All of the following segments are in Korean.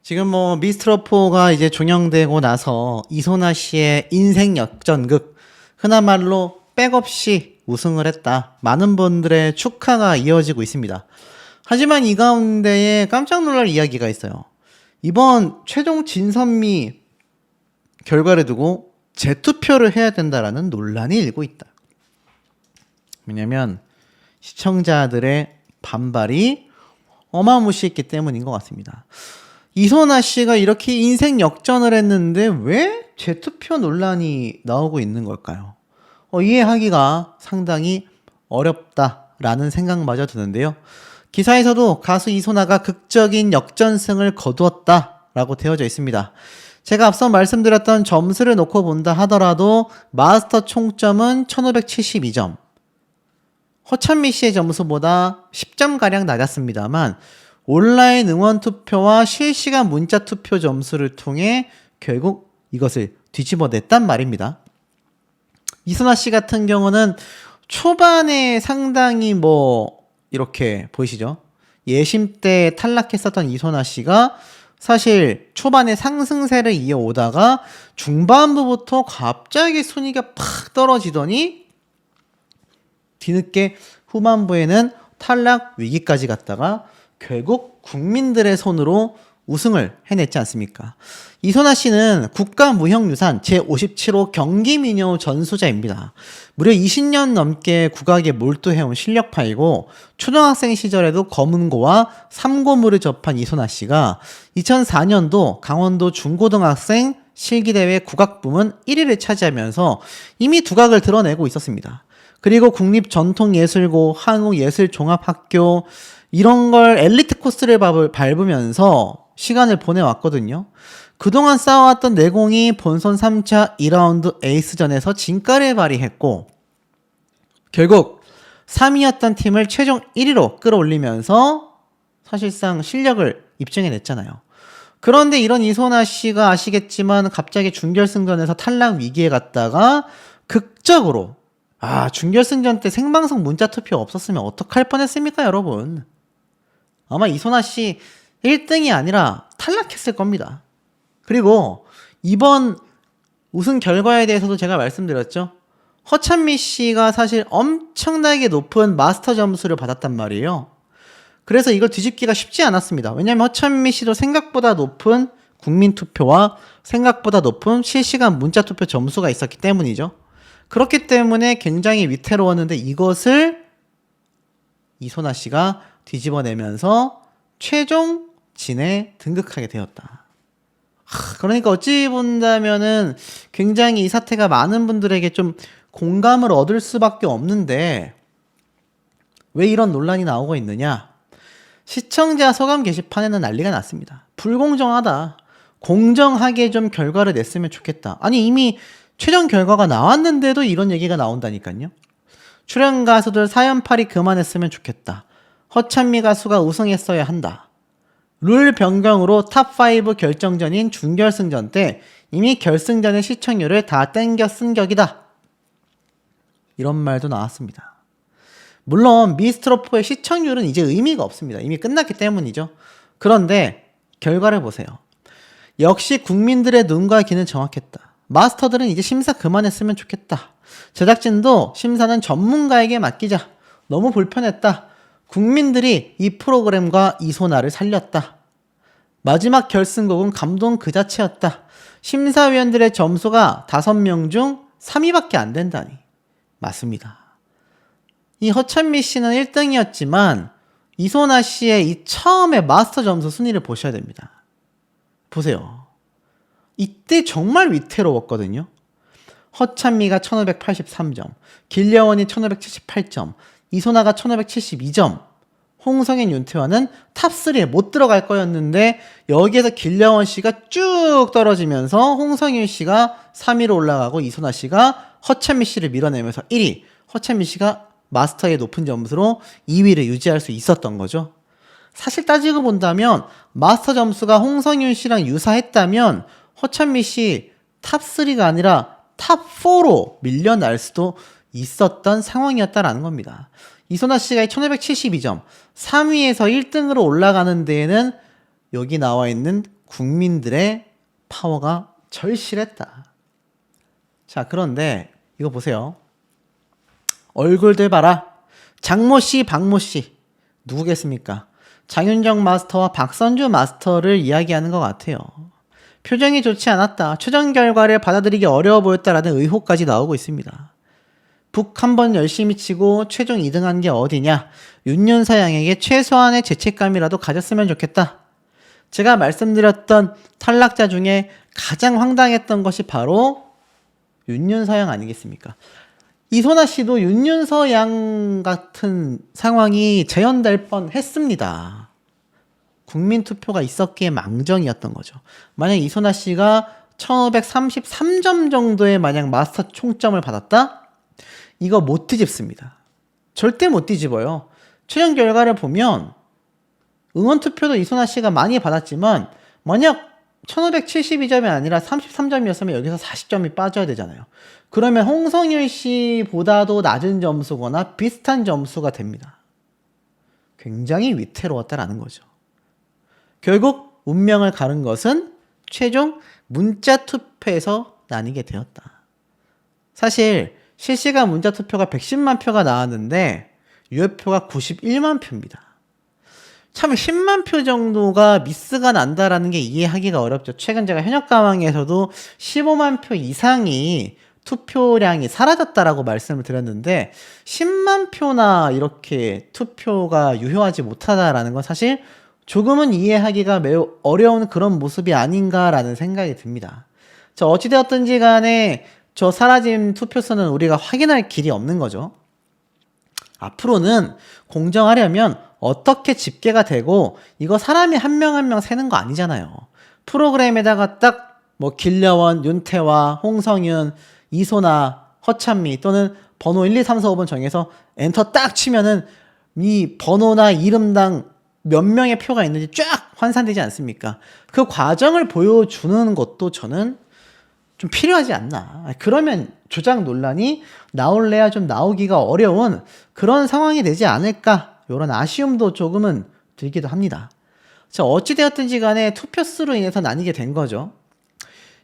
지금 뭐 미스트롯4가 이제 종영되고 나서 이소나 씨의 인생 역전극, 흔한 말로 백없이 우승을 했다. 많은 분들의 축하가 이어지고 있습니다. 하지만 이 가운데에 깜짝 놀랄 이야기가 있어요. 이번 최종 진선미 결과를 두고 재투표를 해야 된다라는 논란이 일고 있다. 왜냐면 시청자들의 반발이 어마무시했기 때문인 것 같습니다. 이소나 씨가 이렇게 인생 역전을 했는데 왜 재투표 논란이 나오고 있는 걸까요? 이해하기가 상당히 어렵다라는 생각마저 드는데요. 기사에서도 가수 이소나가 극적인 역전승을 거두었다라고 되어져 있습니다. 제가 앞서 말씀드렸던 점수를 놓고 본다 하더라도 마스터 총점은 1572점. 허찬미 씨의 점수보다 10점가량 낮았습니다만 온라인 응원 투표와 실시간 문자 투표 점수를 통해 결국 이것을 뒤집어냈단 말입니다. 이소나 씨 같은 경우는 초반에 상당히 이렇게 보이시죠? 예심 때 탈락했었던 이소나 씨가 사실 초반에 상승세를 이어오다가 중반부부터 갑자기 순위가 팍 떨어지더니 뒤늦게 후반부에는 탈락 위기까지 갔다가 결국 국민들의 손으로 우승을 해냈지 않습니까? 이소나 씨는 국가무형유산 제57호 경기미녀 전수자입니다. 무려 20년 넘게 국악에 몰두해온 실력파이고 초등학생 시절에도 검은고와 삼고무를 접한 이소나 씨가 2004년도 강원도 중고등학생 실기대회 국악부문 1위를 차지하면서 이미 두각을 드러내고 있었습니다. 그리고 국립전통예술고, 한국예술종합학교 이런 걸 엘리트 코스를 밟으면서 시간을 보내왔거든요. 그동안 쌓아왔던 내공이 본선 3차 2라운드 에이스전에서 진가를 발휘했고 결국 3위였던 팀을 최종 1위로 끌어올리면서 사실상 실력을 입증해냈잖아요. 그런데 이런 이소나 씨가 아시겠지만 갑자기 준결승전에서 탈락 위기에 갔다가 극적으로 준결승전 때 생방송 문자 투표 없었으면 어떡할 뻔했습니까, 여러분? 아마 이소나 씨 1등이 아니라 탈락했을 겁니다. 그리고 이번 우승 결과에 대해서도 제가 말씀드렸죠. 허찬미 씨가 사실 엄청나게 높은 마스터 점수를 받았단 말이에요. 그래서 이걸 뒤집기가 쉽지 않았습니다. 왜냐하면 허찬미 씨도 생각보다 높은 국민투표와 생각보다 높은 실시간 문자투표 점수가 있었기 때문이죠. 그렇기 때문에 굉장히 위태로웠는데 이것을 이소나 씨가 뒤집어내면서 최종 진에 등극하게 되었다. 그러니까 어찌 본다면은 굉장히 이 사태가 많은 분들에게 좀 공감을 얻을 수밖에 없는데 왜 이런 논란이 나오고 있느냐? 시청자 소감 게시판에는 난리가 났습니다. 불공정하다. 공정하게 좀 결과를 냈으면 좋겠다. 아니 이미 최종 결과가 나왔는데도 이런 얘기가 나온다니까요. 출연 가수들 사연팔이 그만했으면 좋겠다. 허찬미 가수가 우승했어야 한다. 룰 변경으로 탑5 결정전인 준결승전 때 이미 결승전의 시청률을 다 땡겨 쓴 격이다. 이런 말도 나왔습니다. 물론 미스트롯4의 시청률은 이제 의미가 없습니다. 이미 끝났기 때문이죠. 그런데 결과를 보세요. 역시 국민들의 눈과 귀는 정확했다. 마스터들은 이제 심사 그만했으면 좋겠다. 제작진도 심사는 전문가에게 맡기자. 너무 불편했다. 국민들이 이 프로그램과 이소나를 살렸다. 마지막 결승곡은 감동 그 자체였다. 심사위원들의 점수가 5명 중 3위밖에 안 된다니. 맞습니다. 이 허찬미 씨는 1등이었지만 이소나 씨의 이 처음의 마스터 점수 순위를 보셔야 됩니다. 보세요. 이때 정말 위태로웠거든요. 허찬미가 1583점, 길려원이 1578점, 이소나가 1572점, 홍성현, 윤태환은 탑3에 못 들어갈 거였는데 여기에서 길려원 씨가 쭉 떨어지면서 홍성현 씨가 3위로 올라가고 이소나 씨가 허찬미 씨를 밀어내면서 1위, 허찬미 씨가 마스터의 높은 점수로 2위를 유지할 수 있었던 거죠. 사실 따지고 본다면 마스터 점수가 홍성윤 씨랑 유사했다면 허찬미 씨 탑3가 아니라 탑4로 밀려날 수도 있었던 상황이었다라는 겁니다. 이소나 씨가 1572점, 3위에서 1등으로 올라가는 데에는 여기 나와 있는 국민들의 파워가 절실했다. 자, 그런데 이거 보세요. 얼굴들 봐라. 장모씨, 박모씨. 누구겠습니까? 장윤정 마스터와 박선주 마스터를 이야기하는 것 같아요. 표정이 좋지 않았다. 최종 결과를 받아들이기 어려워 보였다라는 의혹까지 나오고 있습니다. 북 한 번 열심히 치고 최종 2등한 게 어디냐. 윤윤서 양에게 최소한의 죄책감이라도 가졌으면 좋겠다. 제가 말씀드렸던 탈락자 중에 가장 황당했던 것이 바로 윤윤서 양 아니겠습니까? 이소나 씨도 윤윤서 양 같은 상황이 재현될 뻔 했습니다. 국민투표가 있었기에 망정이었던 거죠. 만약 이소나 씨가 1533점 정도의 만약 마스터 총점을 받았다? 이거 못 뒤집습니다. 절대 못 뒤집어요. 최종 결과를 보면 응원투표도 이소나 씨가 많이 받았지만 만약 1572점이 아니라 33점이었으면 여기서 40점이 빠져야 되잖아요. 그러면 홍성일 씨보다도 낮은 점수거나 비슷한 점수가 됩니다. 굉장히 위태로웠다라는 거죠. 결국 운명을 가른 것은 최종 문자투표에서 나뉘게 되었다. 사실 실시간 문자투표가 110만 표가 나왔는데 유효표가 91만 표입니다. 참 10만 표 정도가 미스가 난다라는 게 이해하기가 어렵죠. 최근 제가 현역가왕에서도 15만 표 이상이 투표량이 사라졌다라고 말씀을 드렸는데 10만 표나 이렇게 투표가 유효하지 못하다라는 건 사실 조금은 이해하기가 매우 어려운 그런 모습이 아닌가라는 생각이 듭니다. 자, 어찌되었든지 간에 저 사라진 투표수는 우리가 확인할 길이 없는 거죠. 앞으로는 공정하려면 어떻게 집계가 되고 이거 사람이 한 명 한 명 세는 거 아니잖아요. 프로그램에다가 딱 뭐 길려원, 윤태화, 홍성윤, 이소나, 허찬미 또는 번호 1, 2, 3, 4, 5번 정해서 엔터 딱 치면은 이 번호나 이름당 몇 명의 표가 있는지 쫙 환산되지 않습니까? 그 과정을 보여주는 것도 저는 좀 필요하지 않나. 그러면 조작 논란이 나올래야 좀 나오기가 어려운 그런 상황이 되지 않을까. 이런 아쉬움도 조금은 들기도 합니다. 자, 어찌되었든지 간에 투표수로 인해서 나뉘게 된 거죠.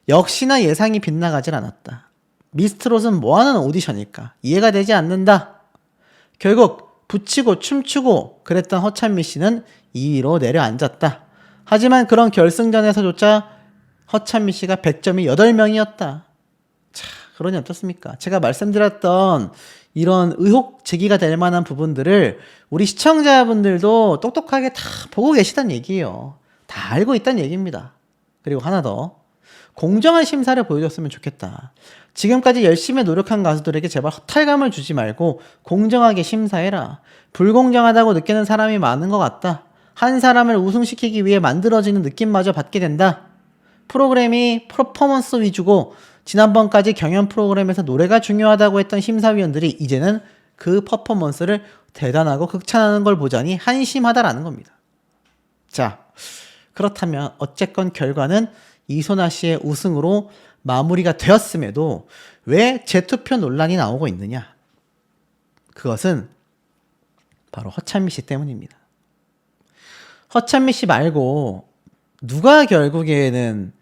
역시나 예상이 빗나가질 않았다. 미스트롯은 뭐하는 오디션일까? 이해가 되지 않는다. 결국 붙이고 춤추고 그랬던 허찬미 씨는 2위로 내려앉았다. 하지만 그런 결승전에서조차 허찬미 씨가 100점이 8명이었다. 자, 그러니 어떻습니까? 제가 말씀드렸던 이런 의혹 제기가 될 만한 부분들을 우리 시청자분들도 똑똑하게 다 보고 계시단 얘기예요. 다 알고 있단 얘기입니다. 그리고 하나 더. 공정한 심사를 보여줬으면 좋겠다. 지금까지 열심히 노력한 가수들에게 제발 허탈감을 주지 말고 공정하게 심사해라. 불공정하다고 느끼는 사람이 많은 것 같다. 한 사람을 우승시키기 위해 만들어지는 느낌마저 받게 된다. 프로그램이 퍼포먼스 위주고 지난번까지 경연 프로그램에서 노래가 중요하다고 했던 심사위원들이 이제는 그 퍼포먼스를 대단하고 극찬하는 걸 보자니 한심하다라는 겁니다. 자, 그렇다면 어쨌건 결과는 이소나 씨의 우승으로 마무리가 되었음에도 왜 재투표 논란이 나오고 있느냐? 그것은 바로 허찬미 씨 때문입니다. 허찬미 씨 말고 누가 결국에는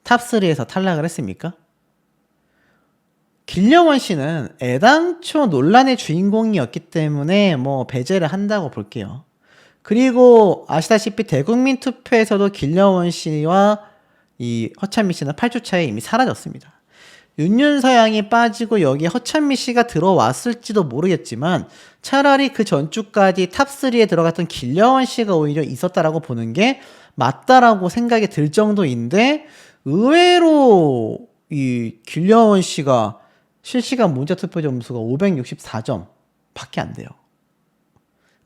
탑3에서 탈락을 했습니까? 길려원 씨는 애당초 논란의 주인공이었기 때문에 뭐 배제를 한다고 볼게요. 그리고 아시다시피 대국민 투표에서도 길려원 씨와 이 허찬미 씨는 8주차에 이미 사라졌습니다. 윤윤서 양이 빠지고 여기에 허찬미 씨가 들어왔을지도 모르겠지만 차라리 그 전주까지 탑3에 들어갔던 길려원 씨가 오히려 있었다라고 보는 게 맞다라고 생각이 들 정도인데 의외로 이 길려원 씨가 실시간 문자투표 점수가 564점 밖에 안 돼요.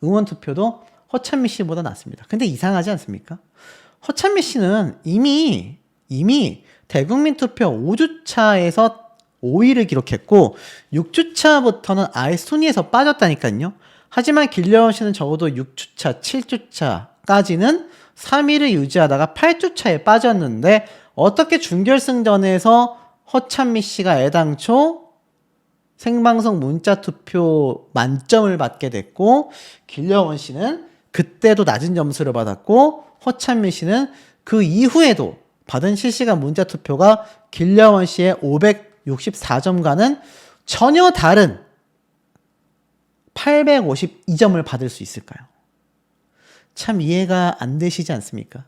응원투표도 허찬미 씨보다 낮습니다. 근데 이상하지 않습니까? 허찬미 씨는 이미 대국민 투표 5주차에서 5위를 기록했고 6주차부터는 아예 순위에서 빠졌다니까요. 하지만 길려원 씨는 적어도 6주차, 7주차까지는 3위를 유지하다가 8주차에 빠졌는데 어떻게 준결승전에서 허찬미 씨가 애당초 생방송 문자투표 만점을 받게 됐고 길려원 씨는 그때도 낮은 점수를 받았고 허찬미 씨는 그 이후에도 받은 실시간 문자 투표가 길려원 씨의 564점과는 전혀 다른 852점을 받을 수 있을까요? 참 이해가 안 되시지 않습니까?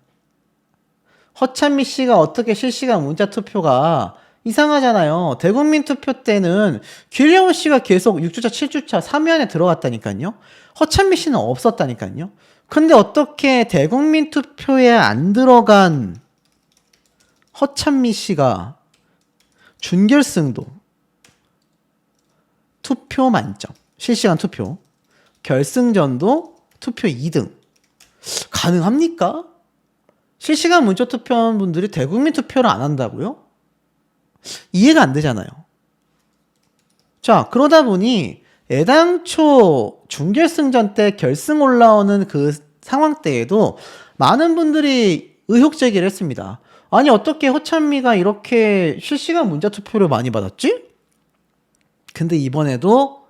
허찬미 씨가 어떻게 실시간 문자 투표가 이상하잖아요. 대국민 투표 때는 길려원 씨가 계속 6주차, 7주차 3위 안에 들어갔다니까요. 허찬미 씨는 없었다니까요. 근데 어떻게 대국민 투표에 안 들어간 허찬미 씨가 준결승도 투표 만점, 실시간 투표, 결승전도 투표 2등 가능합니까? 실시간 문자 투표한 분들이 대국민 투표를 안 한다고요? 이해가 안 되잖아요. 자, 그러다 보니 애당초 준결승전 때 결승 올라오는 그 상황 때에도 많은 분들이 의혹 제기를 했습니다. 아니, 어떻게 허찬미가 이렇게 실시간 문자 투표를 많이 받았지? 근데 이번에도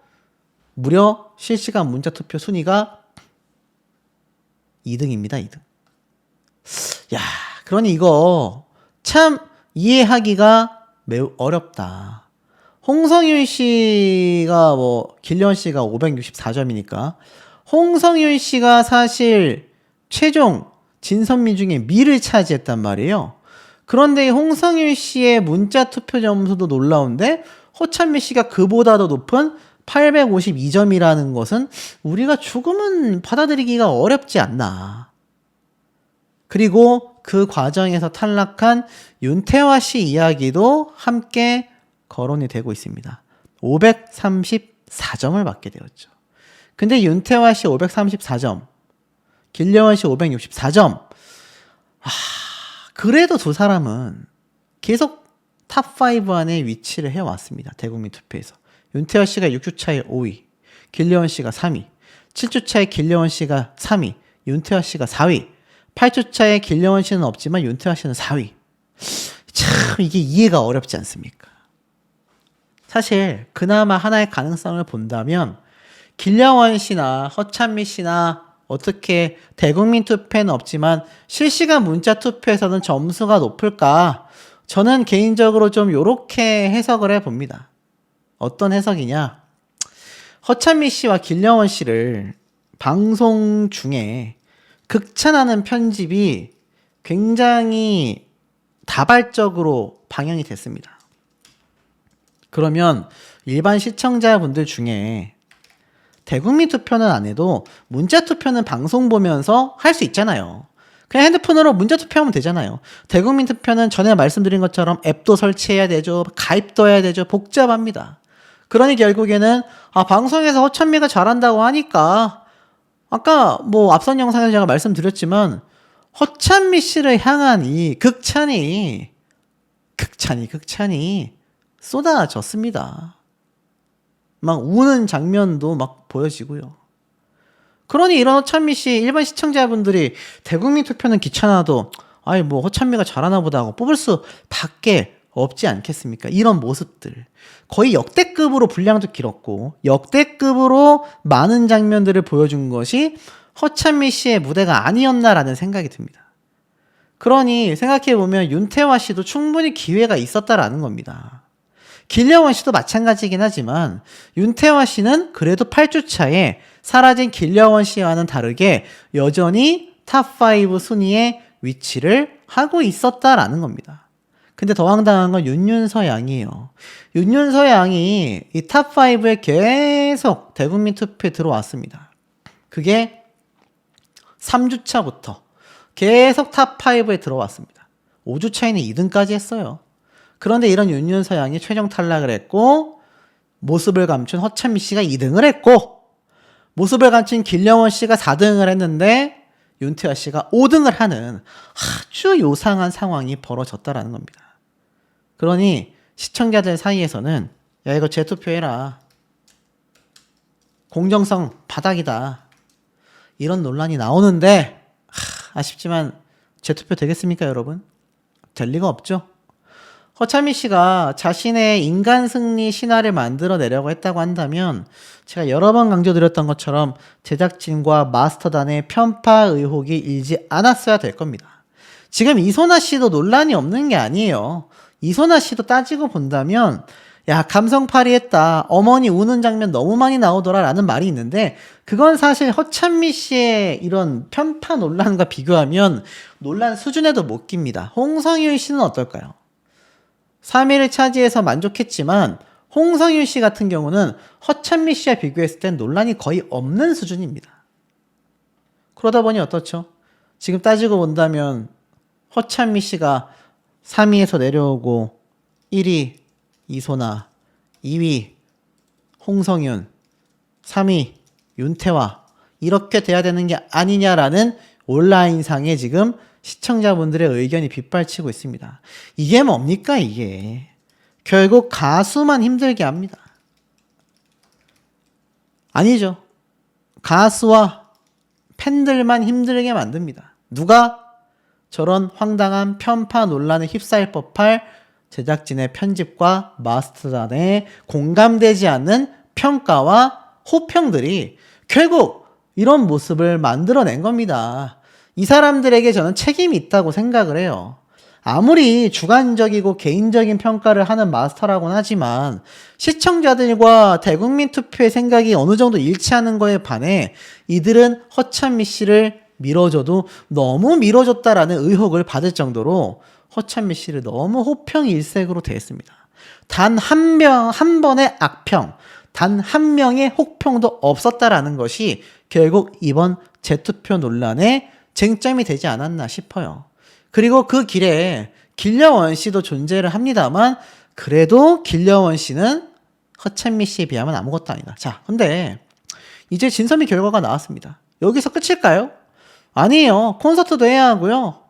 무려 실시간 문자 투표 순위가 2등입니다, 2등. 야, 그러니 이거 참 이해하기가 매우 어렵다. 홍성윤 씨가 길려원 씨가 564점이니까 홍성윤 씨가 사실 최종 진선미 중에 미를 차지했단 말이에요. 그런데 홍성윤 씨의 문자 투표 점수도 놀라운데 허찬미 씨가 그보다 더 높은 852점이라는 것은 우리가 조금은 받아들이기가 어렵지 않나. 그리고 그 과정에서 탈락한 윤태화 씨 이야기도 함께 거론이 되고 있습니다. 534점을 받게 되었죠. 근데 윤태화 씨 534점, 길려원 씨 564점. 그래도 두 사람은 계속 탑5 안에 위치를 해왔습니다. 대국민 투표에서. 윤태화 씨가 6주차에 5위, 길려원 씨가 3위, 7주차에 길려원 씨가 3위, 윤태화 씨가 4위, 8주차에 길려원 씨는 없지만 윤태화 씨는 4위. 참 이게 이해가 어렵지 않습니까? 사실 그나마 하나의 가능성을 본다면 길려원 씨나 허찬미 씨나 어떻게 대국민 투표는 없지만 실시간 문자 투표에서는 점수가 높을까? 저는 개인적으로 좀 요렇게 해석을 해봅니다. 어떤 해석이냐? 허찬미 씨와 길려원 씨를 방송 중에 극찬하는 편집이 굉장히 다발적으로 방영이 됐습니다. 그러면 일반 시청자분들 중에 대국민 투표는 안 해도 문자 투표는 방송 보면서 할 수 있잖아요. 그냥 핸드폰으로 문자 투표하면 되잖아요. 대국민 투표는 전에 말씀드린 것처럼 앱도 설치해야 되죠. 가입도 해야 되죠. 복잡합니다. 그러니 결국에는 방송에서 허찬미가 잘한다고 하니까 아까 앞선 영상에서 제가 말씀드렸지만 허찬미 씨를 향한 이 극찬이 쏟아졌습니다. 막 우는 장면도 막 보여지고요. 그러니 이런 허찬미 씨 일반 시청자분들이 대국민 투표는 귀찮아도 허찬미가 잘하나 보다 하고 뽑을 수밖에 없지 않겠습니까? 이런 모습들. 거의 역대급으로 분량도 길었고 역대급으로 많은 장면들을 보여준 것이 허찬미 씨의 무대가 아니었나라는 생각이 듭니다. 그러니 생각해보면 윤태화 씨도 충분히 기회가 있었다라는 겁니다. 길려원 씨도 마찬가지긴 하지만 윤태화 씨는 그래도 8주차에 사라진 길려원 씨와는 다르게 여전히 탑5 순위에 위치를 하고 있었다라는 겁니다. 근데 더 황당한 건 윤윤서 양이에요. 윤윤서 양이 이 탑5에 계속 대국민 투표에 들어왔습니다. 그게 3주차부터 계속 탑5에 들어왔습니다. 5주차에는 2등까지 했어요. 그런데 이런 윤윤서 양이 최종 탈락을 했고 모습을 감춘 허찬미 씨가 2등을 했고 모습을 감춘 길려원 씨가 4등을 했는데 윤태화 씨가 5등을 하는 아주 요상한 상황이 벌어졌다라는 겁니다. 그러니 시청자들 사이에서는 야 이거 재투표해라. 공정성 바닥이다. 이런 논란이 나오는데 아쉽지만 재투표 되겠습니까 여러분? 될 리가 없죠. 허찬미 씨가 자신의 인간 승리 신화를 만들어내려고 했다고 한다면 제가 여러 번 강조드렸던 것처럼 제작진과 마스터단의 편파 의혹이 일지 않았어야 될 겁니다. 지금 이소나 씨도 논란이 없는 게 아니에요. 이소나 씨도 따지고 본다면 야, 감성팔이 했다. 어머니 우는 장면 너무 많이 나오더라 라는 말이 있는데 그건 사실 허찬미 씨의 이런 편파 논란과 비교하면 논란 수준에도 못 깁니다. 홍성윤 씨는 어떨까요? 3위를 차지해서 만족했지만 홍성윤 씨 같은 경우는 허찬미 씨와 비교했을 땐 논란이 거의 없는 수준입니다. 그러다 보니 어떻죠? 지금 따지고 본다면 허찬미 씨가 3위에서 내려오고 1위 이소나, 2위 홍성윤, 3위 윤태화 이렇게 돼야 되는 게 아니냐라는 온라인상에 지금 시청자분들의 의견이 빗발치고 있습니다. 이게 뭡니까 이게? 결국 가수만 힘들게 합니다. 아니죠. 가수와 팬들만 힘들게 만듭니다. 누가? 저런 황당한 편파 논란에 휩싸일 법할 제작진의 편집과 마스터단의 공감되지 않는 평가와 호평들이 결국 이런 모습을 만들어낸 겁니다. 이 사람들에게 저는 책임이 있다고 생각을 해요. 아무리 주관적이고 개인적인 평가를 하는 마스터라고는 하지만 시청자들과 대국민 투표의 생각이 어느 정도 일치하는 거에 반해 이들은 허찬미 씨를 밀어줘도 너무 밀어줬다라는 의혹을 받을 정도로 허찬미 씨를 너무 호평 일색으로 대했습니다. 단 한 번의 악평, 단 한 명의 혹평도 없었다라는 것이 결국 이번 재투표 논란의 쟁점이 되지 않았나 싶어요. 그리고 그 길에 길려원 씨도 존재를 합니다만 그래도 길려원 씨는 허찬미 씨에 비하면 아무것도 아니다. 자, 근데 이제 진선미 결과가 나왔습니다. 여기서 끝일까요? 아니에요. 콘서트도 해야 하고요.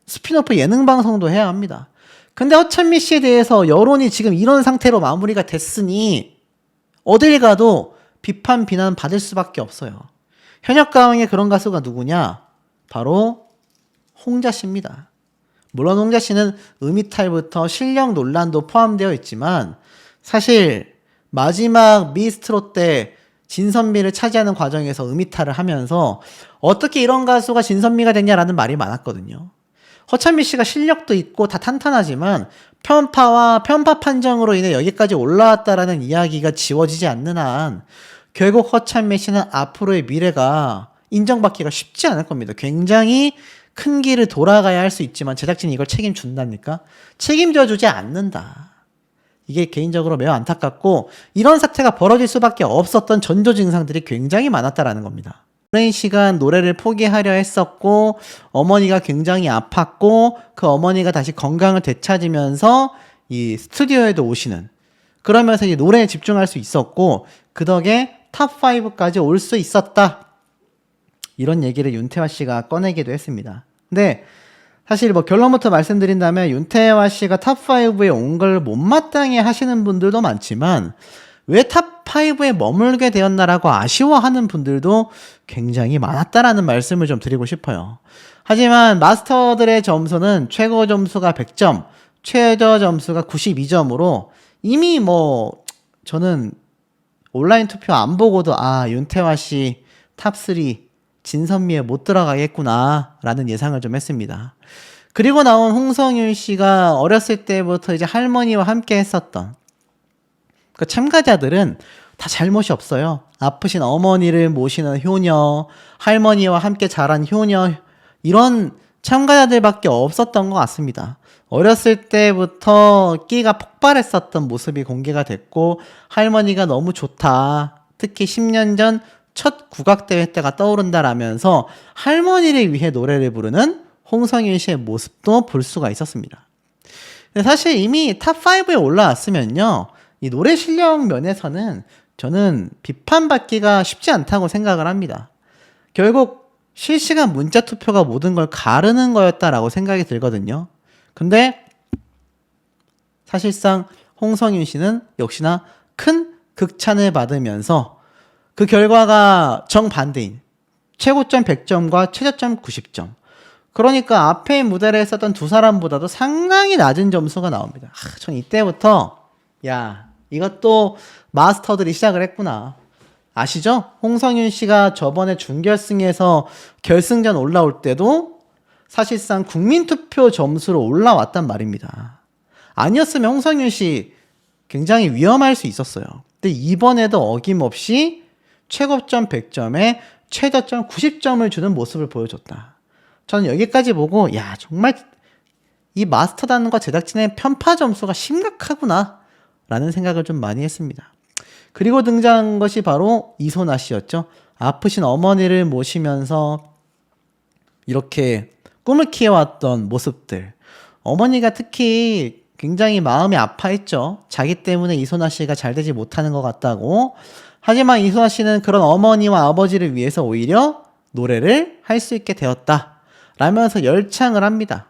스피노프 예능 방송도 해야 합니다. 근데 허찬미 씨에 대해서 여론이 지금 이런 상태로 마무리가 됐으니 어딜 가도 비판 비난 받을 수밖에 없어요. 현역 가왕의 그런 가수가 누구냐? 바로 홍자 씨입니다. 물론 홍자 씨는 음이탈부터 실력 논란도 포함되어 있지만 사실 마지막 미스트롯 때 진선미를 차지하는 과정에서 음이탈을 하면서 어떻게 이런 가수가 진선미가 됐냐라는 말이 많았거든요. 허찬미 씨가 실력도 있고 다 탄탄하지만 편파와 편파 판정으로 인해 여기까지 올라왔다라는 이야기가 지워지지 않는 한 결국 허찬미 씨는 앞으로의 미래가 인정받기가 쉽지 않을 겁니다. 굉장히 큰 길을 돌아가야 할 수 있지만 제작진이 이걸 책임준답니까? 책임져 주지 않는다. 이게 개인적으로 매우 안타깝고 이런 사태가 벌어질 수밖에 없었던 전조 증상들이 굉장히 많았다라는 겁니다. 오랜 시간 노래를 포기하려 했었고 어머니가 굉장히 아팠고 그 어머니가 다시 건강을 되찾으면서 이 스튜디오에도 오시는 그러면서 이 노래에 집중할 수 있었고 그 덕에 탑5까지 올 수 있었다. 이런 얘기를 윤태화 씨가 꺼내기도 했습니다. 근데 사실 결론부터 말씀드린다면 윤태화 씨가 탑5에 온 걸 못마땅해 하시는 분들도 많지만 왜 탑5에 머물게 되었나라고 아쉬워하는 분들도 굉장히 많았다라는 말씀을 좀 드리고 싶어요. 하지만 마스터들의 점수는 최고 점수가 100점, 최저 점수가 92점으로 이미 저는 온라인 투표 안 보고도 윤태화 씨 탑3 진선미에 못 들어가겠구나 라는 예상을 좀 했습니다. 그리고 나온 홍성윤 씨가 어렸을 때부터 이제 할머니와 함께 했었던 그 참가자들은 다 잘못이 없어요. 아프신 어머니를 모시는 효녀, 할머니와 함께 자란 효녀 이런 참가자들밖에 없었던 것 같습니다. 어렸을 때부터 끼가 폭발했었던 모습이 공개가 됐고 할머니가 너무 좋다. 특히 10년 전 첫 국악대회 때가 떠오른다라면서 할머니를 위해 노래를 부르는 홍성윤 씨의 모습도 볼 수가 있었습니다. 근데 사실 이미 탑5에 올라왔으면요. 이 노래 실력 면에서는 저는 비판받기가 쉽지 않다고 생각을 합니다. 결국 실시간 문자 투표가 모든 걸 가르는 거였다라고 생각이 들거든요. 근데 사실상 홍성윤 씨는 역시나 큰 극찬을 받으면서 그 결과가 정반대인 최고점 100점과 최저점 90점. 그러니까 앞에 무대를 했었던 두 사람보다도 상당히 낮은 점수가 나옵니다. 전 이때부터 이것도 마스터들이 시작을 했구나. 아시죠? 홍성윤 씨가 저번에 준결승에서 결승전 올라올 때도 사실상 국민투표 점수로 올라왔단 말입니다. 아니었으면 홍성윤 씨 굉장히 위험할 수 있었어요. 근데 이번에도 어김없이 최고점 100점에 최저점 90점을 주는 모습을 보여줬다. 저는 여기까지 보고 야 정말 이 마스터단과 제작진의 편파 점수가 심각하구나 라는 생각을 좀 많이 했습니다. 그리고 등장한 것이 바로 이소나 씨였죠. 아프신 어머니를 모시면서 이렇게 꿈을 키워왔던 모습들. 어머니가 특히 굉장히 마음이 아파했죠. 자기 때문에 이소나 씨가 잘 되지 못하는 것 같다고. 하지만 이소나 씨는 그런 어머니와 아버지를 위해서 오히려 노래를 할 수 있게 되었다 라면서 열창을 합니다.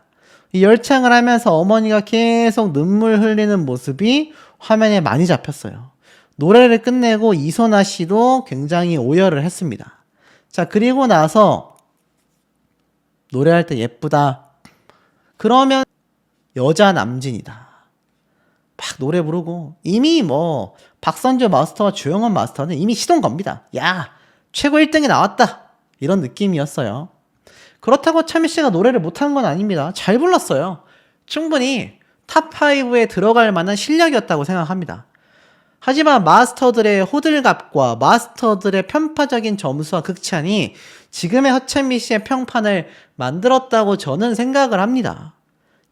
이 열창을 하면서 어머니가 계속 눈물 흘리는 모습이 화면에 많이 잡혔어요. 노래를 끝내고 이소나 씨도 굉장히 오열을 했습니다. 자, 그리고 나서 노래할 때 예쁘다. 그러면 여자 남진이다. 막 노래 부르고 이미 뭐 박선주 마스터와 조영원 마스터는 이미 시동 겁니다. 야, 최고 1등이 나왔다. 이런 느낌이었어요. 그렇다고 차미 씨가 노래를 못한 건 아닙니다. 잘 불렀어요. 충분히 탑5에 들어갈 만한 실력이었다고 생각합니다. 하지만 마스터들의 호들갑과 마스터들의 편파적인 점수와 극찬이 지금의 허찬미 씨의 평판을 만들었다고 저는 생각을 합니다.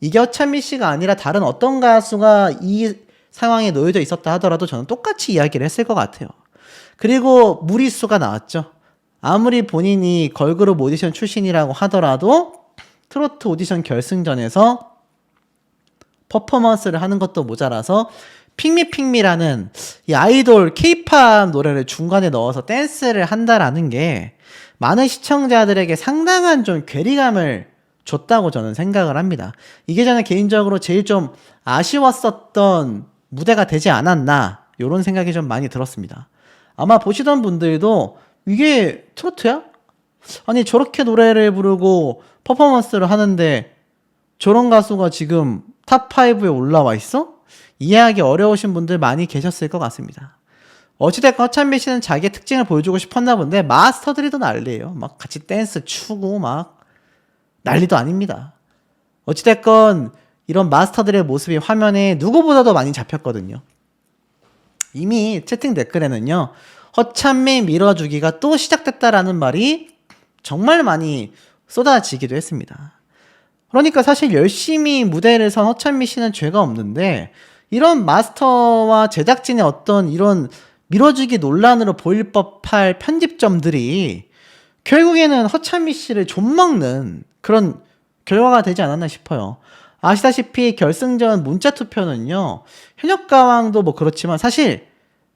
이게 허찬미 씨가 아니라 다른 어떤 가수가 이 상황에 놓여져 있었다 하더라도 저는 똑같이 이야기를 했을 것 같아요. 그리고 무리수가 나왔죠. 아무리 본인이 걸그룹 오디션 출신이라고 하더라도 트로트 오디션 결승전에서 퍼포먼스를 하는 것도 모자라서 핑미핑미라는 이 아이돌 케이팝 노래를 중간에 넣어서 댄스를 한다라는 게 많은 시청자들에게 상당한 좀 괴리감을 줬다고 저는 생각을 합니다. 이게 저는 개인적으로 제일 좀 아쉬웠었던 무대가 되지 않았나 이런 생각이 좀 많이 들었습니다. 아마 보시던 분들도 이게 트로트야? 아니 저렇게 노래를 부르고 퍼포먼스를 하는데 저런 가수가 지금 탑5에 올라와 있어? 이해하기 어려우신 분들 많이 계셨을 것 같습니다. 어찌됐건 허찬미 씨는 자기의 특징을 보여주고 싶었나 본데 마스터들이 더 난리예요. 막 같이 댄스 추고 막 난리도 아닙니다. 어찌됐건 이런 마스터들의 모습이 화면에 누구보다도 많이 잡혔거든요. 이미 채팅 댓글에는요. 허찬미 밀어주기가 또 시작됐다라는 말이 정말 많이 쏟아지기도 했습니다. 그러니까 사실 열심히 무대를 선 허찬미 씨는 죄가 없는데 이런 마스터와 제작진의 어떤 이런 밀어주기 논란으로 보일 법할 편집점들이 결국에는 허찬미 씨를 좀먹는 그런 결과가 되지 않았나 싶어요. 아시다시피 결승전 문자투표는요. 현역가왕도 뭐 그렇지만 사실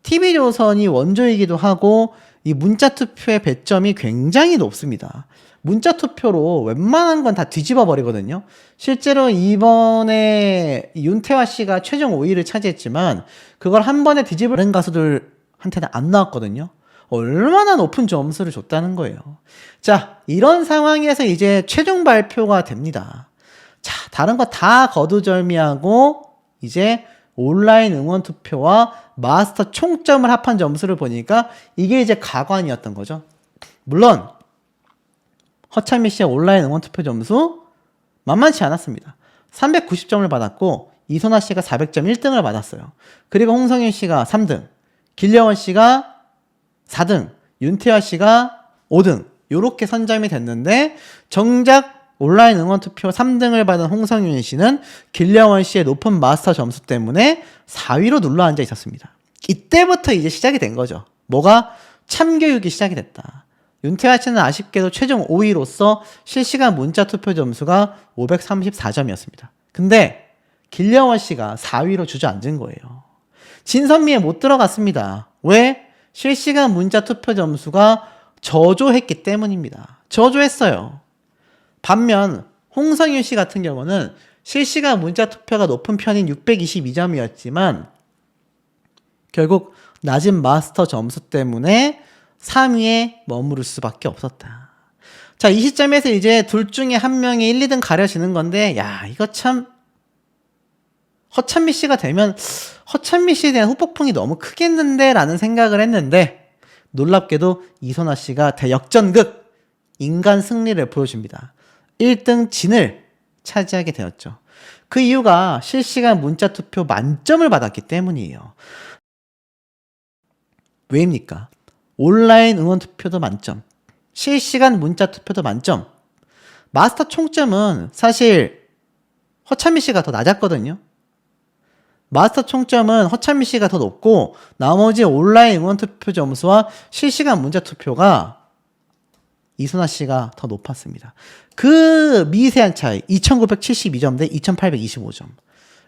TV조선이 원조이기도 하고 이 문자투표의 배점이 굉장히 높습니다. 문자투표로 웬만한 건 다 뒤집어 버리거든요. 실제로 이번에 윤태화 씨가 최종 5위를 차지했지만 그걸 한 번에 뒤집어 다른 가수들한테는 안 나왔거든요. 얼마나 높은 점수를 줬다는 거예요. 자, 이런 상황에서 이제 최종 발표가 됩니다. 자, 다른 거 다 거두절미하고 이제 온라인 응원 투표와 마스터 총점을 합한 점수를 보니까 이게 이제 가관이었던 거죠. 물론 허찬미 씨의 온라인 응원 투표 점수 만만치 않았습니다. 390점을 받았고 이소나 씨가 400점 1등을 받았어요. 그리고 홍성윤 씨가 3등, 길려원 씨가 4등, 윤태화 씨가 5등 이렇게 선점이 됐는데 정작 온라인 응원 투표 3등을 받은 홍성윤 씨는 길려원 씨의 높은 마스터 점수 때문에 4위로 눌러앉아 있었습니다. 이때부터 이제 시작이 된 거죠. 뭐가? 참교육이 시작이 됐다. 윤태화 씨는 아쉽게도 최종 5위로서 실시간 문자 투표 점수가 534점이었습니다. 근데 길려원 씨가 4위로 주저앉은 거예요. 진선미에 못 들어갔습니다. 왜? 실시간 문자 투표 점수가 저조했기 때문입니다. 저조했어요. 반면 홍성윤 씨 같은 경우는 실시간 문자 투표가 높은 편인 622점이었지만 결국 낮은 마스터 점수 때문에 3위에 머무를 수밖에 없었다. 자, 이 시점에서 이제 둘 중에 한 명이 1, 2등 가려지는 건데 야, 이거 참 허찬미 씨가 되면 허찬미 씨에 대한 후폭풍이 너무 크겠는데 라는 생각을 했는데 놀랍게도 이소나 씨가 대역전극 인간 승리를 보여줍니다. 1등 진을 차지하게 되었죠. 그 이유가 실시간 문자투표 만점을 받았기 때문이에요. 왜입니까? 온라인 응원투표도 만점, 실시간 문자투표도 만점. 마스터 총점은 사실 허찬미 씨가 더 낮았거든요. 마스터 총점은 허찬미 씨가 더 높고 나머지 온라인 응원투표 점수와 실시간 문자투표가 이소나 씨가 더 높았습니다. 그 미세한 차이 2972점 대 2825점.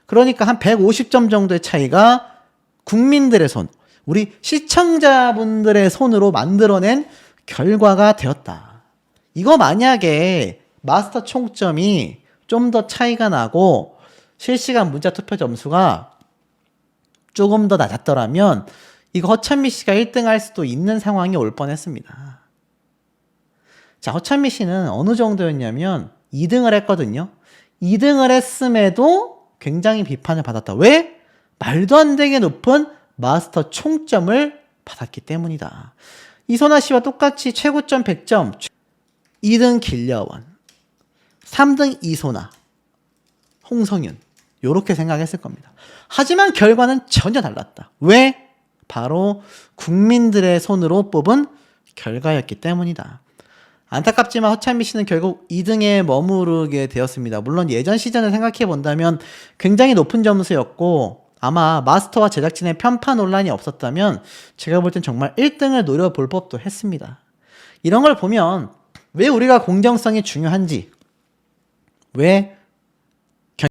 그러니까 한 150점 정도의 차이가 국민들의 손, 우리 시청자분들의 손으로 만들어낸 결과가 되었다. 이거 만약에 마스터 총점이 좀 더 차이가 나고 실시간 문자 투표 점수가 조금 더 낮았더라면 이거 허찬미 씨가 1등 할 수도 있는 상황이 올 뻔했습니다. 자, 허찬미 씨는 어느 정도였냐면 2등을 했거든요. 2등을 했음에도 굉장히 비판을 받았다. 왜? 말도 안 되게 높은 마스터 총점을 받았기 때문이다. 이소나 씨와 똑같이 최고점 100점, 2등 길려원, 3등 이소나, 홍성윤 요렇게 생각했을 겁니다. 하지만 결과는 전혀 달랐다. 왜? 바로 국민들의 손으로 뽑은 결과였기 때문이다. 안타깝지만 허찬미 씨는 결국 2등에 머무르게 되었습니다. 물론 예전 시즌을 생각해 본다면 굉장히 높은 점수였고 아마 마스터와 제작진의 편파 논란이 없었다면 제가 볼 땐 정말 1등을 노려볼 법도 했습니다. 이런 걸 보면 왜 우리가 공정성이 중요한지, 왜